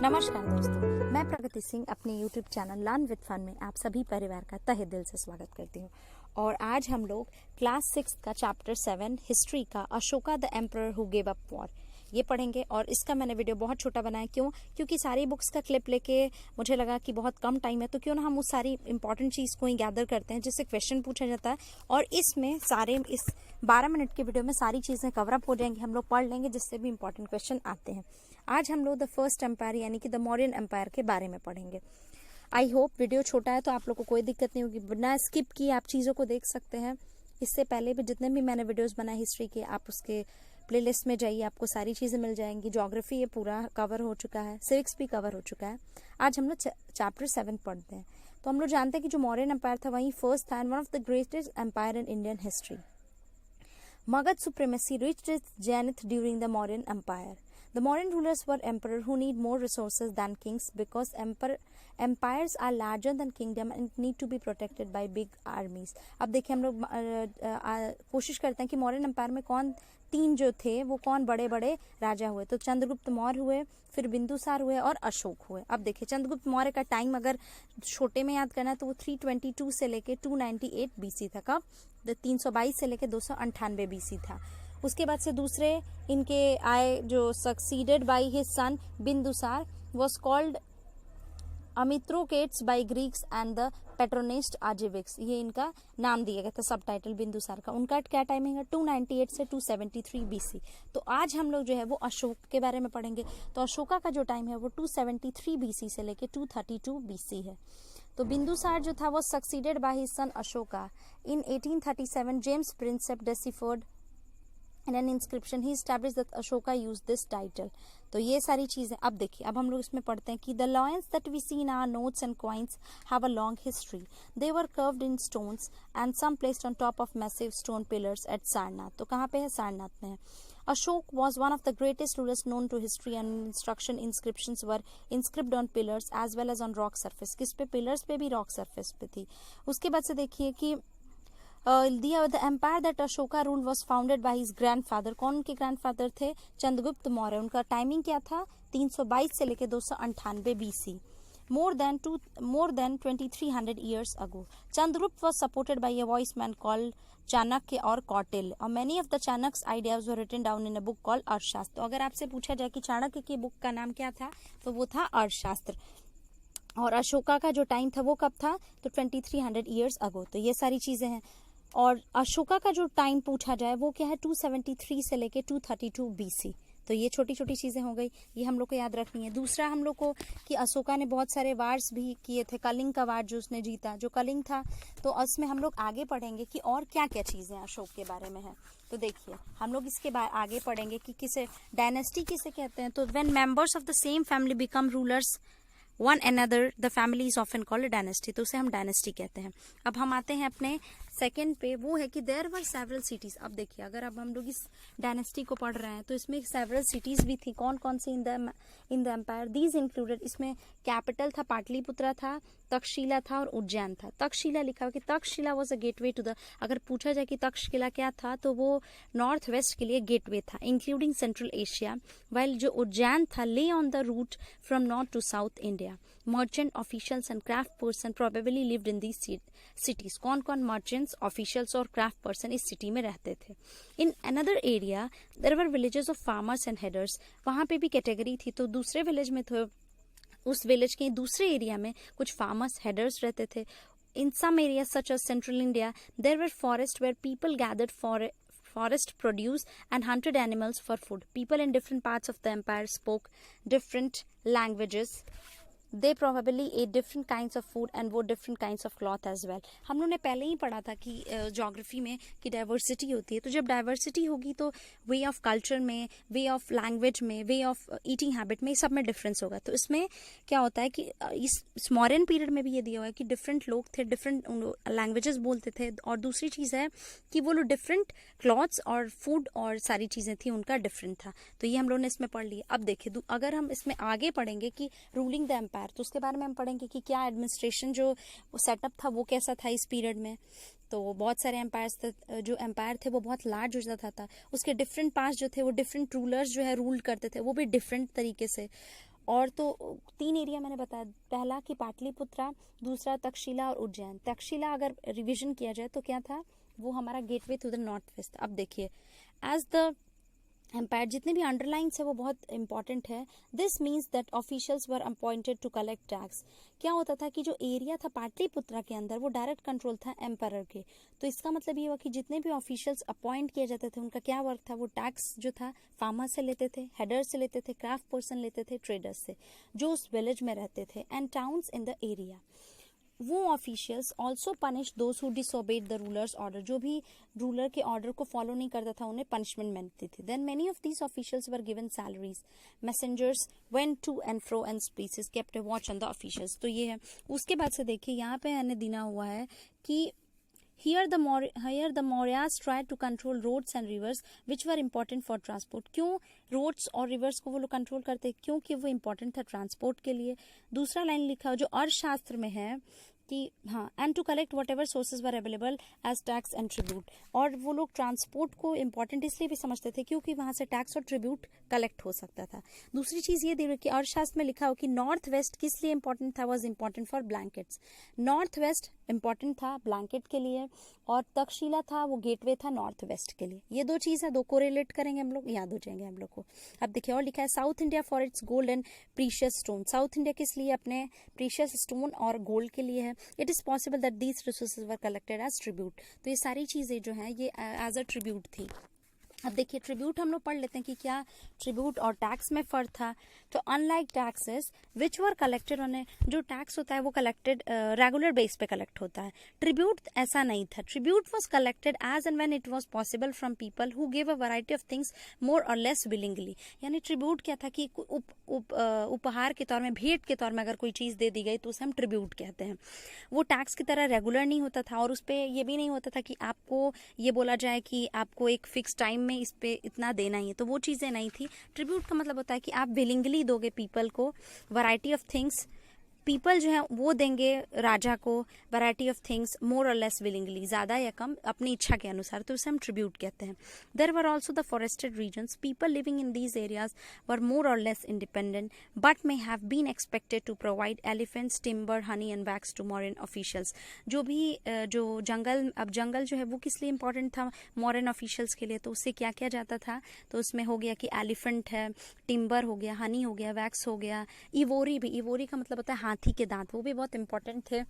नमस्कार दोस्तों, मैं प्रगति सिंह अपने YouTube channel Learn with Fun में आप सभी परिवार का तहे दिल से स्वागत करती हूँ। और आज हम लोग क्लास 6 का चैप्टर 7 हिस्ट्री का Ashoka the emperor who gave up war ये पढ़ेंगे। और इसका मैंने वीडियो बहुत छोटा बनाया, क्योंकि सारी बुक्स का क्लिप लेके मुझे लगा कि बहुत कम टाइम है, तो क्यों ना हम उस सारी इंपॉर्टेंट चीज़ को ही गैदर करते हैं जिससे क्वेश्चन पूछा जाता है। और इसमें इस 12 मिनट के वीडियो में सारी चीज़ें कवरअप हो जाएंगी, हम लोग पढ़ लेंगे जिससे भी इंपॉर्टेंट क्वेश्चन आते हैं। आज हम लोग द फर्स्ट एम्पायर यानी कि द मौर्यन एम्पायर के बारे में पढ़ेंगे। आई होप वीडियो छोटा है तो आप लोग को कोई दिक्कत नहीं होगी, बिना स्किप किए आप चीज़ों को देख सकते हैं। इससे पहले भी जितने भी मैंने वीडियोस बनाए हिस्ट्री के, आप उसके प्लेलिस्ट में जाइए, आपको सारी चीज़ें मिल जाएंगी। ज्योग्राफी ये पूरा कवर हो चुका है, सिविक्स भी कवर हो चुका है। आज हम लोग चैप्टर 7 पढ़ते हैं। तो हम लोग जानते हैं कि जो मौर्यन एम्पायर था वही फर्स्ट था and one of the greatest empire in Indian history. Magadh supremacy reached its zenith during the Mauryan Empire. The Mauryan rulers were emperors who need more resources than kings because empires are larger than kingdom and need to be protected by big armies. अब देखिए हम लोग कोशिश करते हैं कि Mauryan empire में कौन तीन जो थे वो कौन बड़े बड़े राजा हुए। तो चंद्रगुप्त मौर्य हुए, फिर बिंदुसार हुए और अशोक हुए। अब देखिए चंद्रगुप्त मौर्य का टाइम अगर छोटे में याद करना है तो वो 322 से लेके 298 बीसी था। कब? 322 से लेके 298 बीसी था। उसके बाद से दूसरे इनके आए जो succeeded by his son Bindusara was called Amitrochates by Greeks and the patron Ajivikas. ये इनका नाम दिया गया था सब टाइटल बिंदुसार का। उनका क्या टाइमिंग है? 298 से 273 बीसी। तो आज हम लोग जो है वो अशोक के बारे में पढ़ेंगे। तो अशोका का जो टाइम है वो 273 बीसी से लेके 232 बीसी है। तो बिंदुसार जो था वो succeeded by his sun Ashoka in 1837। James Prinsep deciphered in an inscription he established that Ashoka used this title। तो ये सारी चीजें अब देखिए, अब हम लोग इसमें पढ़ते हैं कि the lions that we see in our notes and coins have a long history। They were carved in stones and some placed on top of massive stone pillars at Sarnath। तो कहाँ पे है? सारनाथ में है। Ashok was one of the greatest rulers known to history and instruction inscriptions were inscribed on pillars as well as on rock surface। किस पे? pillars पे भी, rock surface पे थी। उसके बाद से देखिए कि the empire that Ashoka ruled was founded by his grandfather। कौन उनके ग्रैंडफादर थे? चंद्रगुप्त मौर्य। उनका टाइमिंग क्या था? 322 से लेके 298 BC. more than 2300 years ago। Chandragupta was supported by a wise man called Chanakya और कौटिल्य। और many of the Chanakya's ideas were written down in a book called अर्थशास्त्र। तो अगर आपसे पूछा जाए कि चाणक्य की बुक का नाम क्या था तो वो था अर्थशास्त्र। और अशोका का जो टाइम था वो कब था? तो 2300 years ago। तो ये सारी चीजें हैं। और अशोका का जो टाइम पूछा जाए वो क्या है? 273 से लेके 232 बीसी। तो ये छोटी छोटी चीजें हो गई, ये हम लोग को याद रखनी है। दूसरा हम लोग को कि अशोका ने बहुत सारे वार्स भी किए थे। कलिंग का वार जो उसने जीता, जो कलिंग था, तो उसमें हम लोग आगे पढ़ेंगे कि और क्या क्या चीजें अशोक के बारे में है। तो देखिए हम लोग इसके बाद आगे पढ़ेंगे कि किसे डायनेस्टी किसे कहते हैं। तो when members of the same family become rulers one another the family is often called dynasty. तो उसे हम डायनेस्टी कहते हैं। अब हम आते हैं अपने सेकेंड पे, वो है कि देयर वर सेवरल सिटीज। अब देखिए अगर अब हम लोग इस डायनेस्टी को पढ़ रहे हैं तो इसमें सेवरल सिटीज भी थी। कौन कौन सी? In the empire these included. इसमें कैपिटल था पाटलिपुत्रा था, तक्षशिला था और उज्जैन था। तक्षशिला लिखा हुआ कि Takshashila was a gateway to the. अगर पूछा जाए कि तक्षशिला क्या था तो वो नॉर्थ वेस्ट के लिए गेटवे था, इंक्लूडिंग सेंट्रल एशिया। वाइल जो उज्जैन था lay on the route from north to south India. Merchant officials and craft person probably lived in these cities. कौन कौन मर्चेंट्स, ऑफिशियल्स और क्राफ्ट पर्सन इस सिटी में रहते थे? In another area there were villages of farmers and herders. वहां पे भी कैटेगरी थी। तो दूसरे विलेज में थे, उस विलेज के दूसरे एरिया में कुछ फार्मर्स हेडर्स रहते थे। In some area such as central India there were forest where people gathered forest produce and hunted animals for food। People in different parts of the empire spoke different languages। They probably ate different kinds of food and wore different kinds of cloth as well। हम लोगों ने पहले ही पढ़ा था कि geography में कि diversity होती है। तो जब डाइवर्सिटी होगी तो वे ऑफ कल्चर में, वे ऑफ लैंग्वेज में, वे ऑफ ईटिंग हैबिट में, सब में डिफरेंस होगा। तो इसमें क्या होता है कि इस मॉडर्न पीरियड में भी ये दिया हुआ है कि डिफरेंट लोग थे, डिफरेंट लैंग्वेजेस बोलते थे। और दूसरी चीज़ है कि वो लोग डिफरेंट क्लॉथ्स और फूड और सारी चीज़ें थी उनका डिफरेंट था। तो ये हम लोगों ने इसमें पढ़ लिया। अब देखिए अगर हम इसमें आगे पढ़ेंगे कि रूलिंग द एम्पायर, तो उसके बारे में हम पढ़ेंगे कि क्या एडमिनिस्ट्रेशन जो सेटअप था वो कैसा था इस पीरियड में। तो बहुत सारे एम्पायर्स जो एम्पायर थे वो बहुत लार्ज हो जाता था। उसके डिफरेंट पार्ट्स जो थे वो डिफरेंट रूलर्स जो है रूल करते थे, वो भी डिफरेंट तरीके से। और तो 3 एरिया मैंने बताया, पहला कि पाटलिपुत्रा, दूसरा तक्षशिला और उज्जैन। तक्षशिला अगर रिवीजन किया जाए तो क्या था, वो हमारा gateway to the north west. अब देखिए, एज द एम्पायर, जितने भी अंडरलाइंस है वो बहुत इंपॉर्टेंट है। This means that officials were appointed to collect tax. क्या होता था कि जो एरिया था पाटलिपुत्रा के अंदर वो डायरेक्ट कंट्रोल था एम्पायर के, तो इसका मतलब ये हुआ कि जितने भी ऑफिशियल्स अपॉइंट किए जाते थे उनका क्या वर्क था, वो टैक्स जो था फार्मर से लेते थे, हेडर से लेते थे, क्राफ्ट पर्सन लेते थे, ट्रेडर्स से जो उस विलेज में रहते थे, and towns in the area. वो officials also punish those who disobeyed the rulers order, जो भी रूलर के ऑर्डर को फॉलो नहीं करता था उन्हें पनिशमेंट मिलती थी। Then many of these officials were given salaries, messengers went to and fro and spies kept a watch on the officials. तो ये है। उसके बाद से देखिए यहाँ पे मैंने दिना हुआ है कि Here the Mauryas tried to control roads and rivers which were important for transport। क्यों roads और rivers को वो लोग कंट्रोल करते, क्योंकि वो important था ट्रांसपोर्ट के लिए। दूसरा लाइन लिखा हो जो अर्थशास्त्र में है कि हाँ, and to collect whatever sources were available as tax and tribute. और वो लोग ट्रांसपोर्ट को इम्पॉर्टेंट इसलिए भी समझते थे क्योंकि वहां से टैक्स और ट्रिब्यूट कलेक्ट हो सकता था। दूसरी चीज ये देखिए कि अर्थशास्त्र में लिखा हो कि नॉर्थ वेस्ट किस लिए इंपॉर्टेंट था, was important for blankets. North west important था ब्लैंकेट के लिए, और तक्षशिला था वो गेटवे था नॉर्थ वेस्ट के लिए। ये दो चीज है, दो को रिलेट करेंगे हम लोग, याद हो जाएंगे हम लोग को। अब देखिए और लिखा है south India for its gold and precious stone. South India किस लिए, अपने प्रीशियस स्टोन और गोल्ड के लिए है। It is possible that these resources were collected as tribute. तो ये सारी चीजें जो हैं ये एज अ ट्रिब्यूट थी। अब देखिए ट्रिब्यूट हम लोग पढ़ लेते हैं कि क्या ट्रिब्यूट और टैक्स में फर्क था। तो unlike taxes which were collected on, जो टैक्स होता है वो कलेक्टेड रेगुलर बेस पे कलेक्ट होता है। ट्रिब्यूट ऐसा नहीं था। Tribute was collected as and when it was possible from people who give a variety of things more or less willingly. यानी ट्रिब्यूट क्या था कि उपहार के तौर में, भेंट के तौर में अगर कोई चीज दे दी गई तो उसे हम ट्रिब्यूट कहते हैं। वो टैक्स की तरह रेगुलर नहीं होता था, और उस पर ये भी नहीं होता था कि आपको ये बोला जाए कि आपको एक फिक्स टाइम में इस पे इतना देना ही है, तो वो चीजें नहीं थी। ट्रिब्यूट का मतलब होता है कि आप विलिंगली दोगे पीपल को वैरायटी ऑफ थिंग्स, पीपल जो है वो देंगे राजा को variety of things more or less willingly, ज्यादा या कम अपनी इच्छा के अनुसार, तो उसे हम ट्रिब्यूट कहते हैं। There were also the forested regions, people living in these areas were more or less independent but may have been expected to provide elephants, timber, honey and wax to modern officials. जो भी जो जंगल, अब जंगल जो है वो किस लिए important था मॉडर्न ऑफिशियल्स के लिए, तो उससे क्या किया जाता था, तो उसमें हो गया कि एलिफेंट है, टिम्बर हो गया, हनी हो गया, वैक्स हो गया, इवोरी भी, इवोरी का मतलब होता है हाथी के दांत, वो भी बहुत इंपॉर्टेंट थे।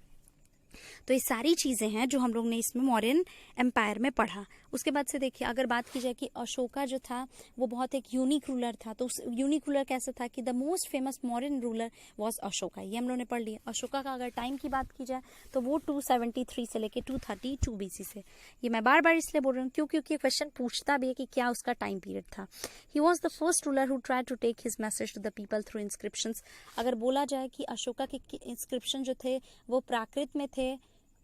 तो ये सारी चीजें हैं जो हम लोग ने इसमें मौर्यन एम्पायर में पढ़ा। उसके बाद से देखिए अगर बात की जाए कि अशोका जो था वो बहुत एक यूनिक रूलर था, तो उस यूनिक रूलर कैसे था कि the most famous Mauryan ruler was Ashoka. ये हम लोग ने पढ़ लिया। अशोका का अगर टाइम की बात की जाए तो वो 273 से लेके 232 BC से। ये मैं बार बार इसलिए बोल रही हूँ क्योंकि क्वेश्चन पूछता भी है कि क्या उसका टाइम पीरियड था। He was the first ruler who try to take his message to the people through inscriptions. अगर बोला जाए कि अशोका के इंस्क्रिप्शन जो थे वो प्राकृत में थे,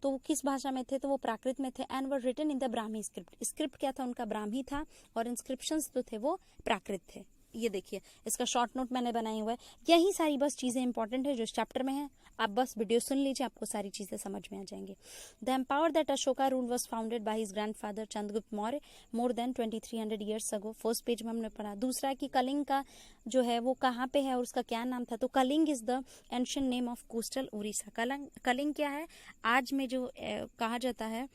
तो वो किस भाषा में थे, तो वो प्राकृत में थे, and were written in the Brahmi script. Script क्या था उनका, ब्राह्मी था, और इंस्क्रिप्शंस जो थे वो प्राकृत थे। ये देखिए इसका शॉर्ट नोट मैंने बनाया हुआ है। यही सारी बस चीजें इंपॉर्टेंट है जो इस चैप्टर में है। आप बस वीडियो सुन लीजिए, आपको सारी चीजें समझ में आ जाएंगी। The empower that Ashoka rule was founded by his grandfather Chandragupta Maurya more than 2300 years ago. First page में हमने पढ़ा। दूसरा कि कलिंग का जो है वो कहाँ पे है और उसका क्या नाम था, तो Kalinga is the ancient name of coastal Orissa. Kalinga क्या है, आज में जो कहा जाता है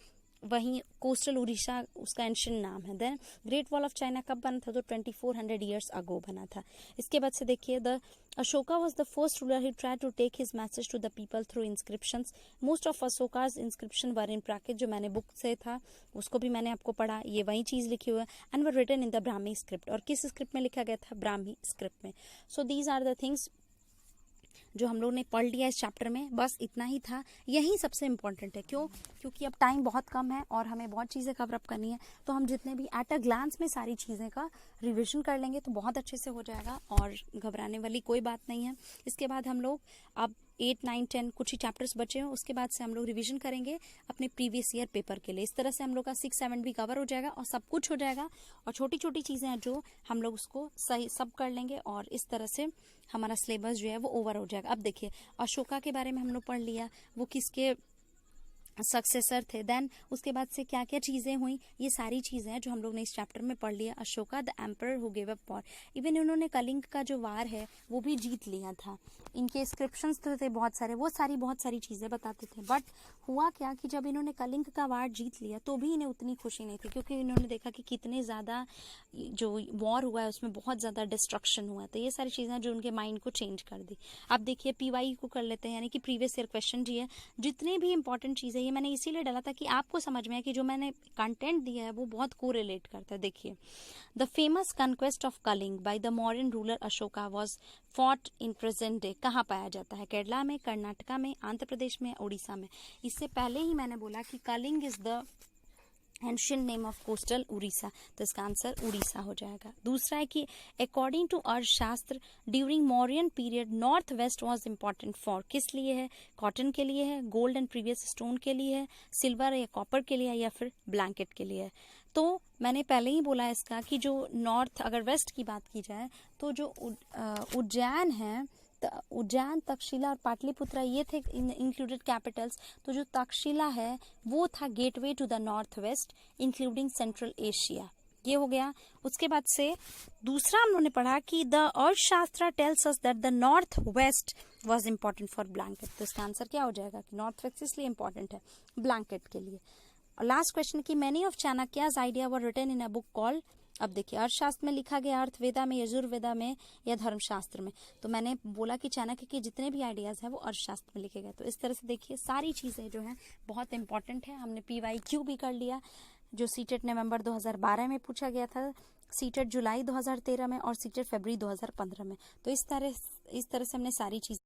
वहीं कोस्टल उड़ीसा उसका एंशिएंट नाम है। Then great wall of China कब बना था, तो 2400 ईयर्स अगो बना था। इसके बाद से देखिए the Ashoka was the first ruler he tried to take his message to the people through inscriptions. Most of Ashoka's inscription were in Prakrit, जो मैंने बुक से था उसको भी मैंने आपको पढ़ा, ये वही चीज लिखी हुई है, and were written in the Brahmi script. और किस स्क्रिप्ट में लिखा गया था, ब्राह्मी स्क्रिप्ट में। So these are the things जो हम लोग ने पढ़ लिया इस चैप्टर में, बस इतना ही था। यही सबसे इम्पोर्टेंट है। क्यों, क्योंकि अब टाइम बहुत कम है और हमें बहुत चीज़ें कवर अप करनी है, तो हम जितने भी एट अ ग्लांस में सारी चीज़ें का रिविजन कर लेंगे तो बहुत अच्छे से हो जाएगा, और घबराने वाली कोई बात नहीं है। इसके बाद हम लोग अब 8, 9, 10 कुछ ही चैप्टर्स बचे हैं, उसके बाद से हम लोग रिवीजन करेंगे अपने प्रीवियस ईयर पेपर के लिए। इस तरह से हम लोग का 6, 7 भी कवर हो जाएगा और सब कुछ हो जाएगा, और छोटी छोटी चीज़ें हैं जो हम लोग उसको सही सब कर लेंगे, और इस तरह से हमारा सिलेबस जो है वो ओवर हो जाएगा। अब देखिए अशोका के बारे में हम लोग पढ़ लिया, वो किसके सक्सेसर थे। देन उसके बाद से क्या क्या चीज़ें हुई, ये सारी चीज़ें हैं जो हम लोग ने इस चैप्टर में पढ़ लिया। Ashoka the emperor who give up war, even इन्होंने कलिंग का जो वार है वो भी जीत लिया था। इनके इंस्क्रिप्शंस तो थे बहुत सारे, वो बहुत सारी चीज़ें बताते थे। बट हुआ क्या कि जब इन्होंने कलिंग का वार जीत लिया तो भी इन्हें उतनी खुशी नहीं थी, क्योंकि इन्होंने देखा कि कितने ज़्यादा जो वॉर हुआ है उसमें बहुत ज़्यादा डिस्ट्रक्शन हुआ। तो ये सारी चीज़ें जो उनके माइंड को चेंज कर दी। अब देखिए PY को कर लेते हैं, यानी कि प्रीवियस ईयर क्वेश्चन जी है। जितने भी इंपॉर्टेंट चीज़ें ये मैंने इसीलिए डाला था कि आपको समझ में आए कि जो मैंने कंटेंट दिया है वो बहुत कोरिलेट करता है। देखिए, the famous conquest of Kalinga by the modern ruler Ashoka was fought in present day. कहाँ पाया जाता है? केरला में, कर्नाटका में, आंध्र प्रदेश में, उड़ीसा में। इससे पहले ही मैंने बोला कि Kalinga is the ancient name of coastal Orissa, तो इसका आंसर उड़ीसा हो जाएगा। दूसरा है कि according to Arthashastra during Mauryan period north west was important for, किस लिए है? कॉटन के लिए है, गोल्ड एंड प्रीवियस स्टोन के लिए है, सिल्वर या कॉपर के लिए है, या फिर ब्लैंकेट के लिए है। तो मैंने पहले ही बोला इसका कि जो नॉर्थ, अगर वेस्ट की बात की जाए तो जो उज्जैन है, उज्जैन, तक्षशिला और पाटलिपुत्रा ये थे इंक्लूडेड कैपिटल्स। तो जो तक्षशिला है वो था gateway to the north west including central Asia, ये हो गया। उसके बाद से दूसरा हम लोगों ने पढ़ा कि the Arthashastra tells us that the north west was important for blanket, तो इसका आंसर क्या हो जाएगा कि नॉर्थ वेस्ट इसलिए इंपॉर्टेंट है ब्लैंकेट के लिए। और लास्ट क्वेश्चन की many of Chanakya's idea were written in a book called, अब देखिए अर्थशास्त्र में लिखा गया, अर्थवेदा में, यजुर्वेदा में या धर्मशास्त्र में। तो मैंने बोला कि चाणक्य के जितने भी आइडियाज हैं वो अर्थशास्त्र में लिखे गए। तो इस तरह से देखिए सारी चीजें जो हैं बहुत इंपॉर्टेंट है। हमने PYQ भी कर लिया, जो सीटेट नवंबर 2012 में पूछा गया था, सीटेट जुलाई 2013 में और सीटेट फरवरी 2015 में। तो इस तरह से हमने सारी चीजें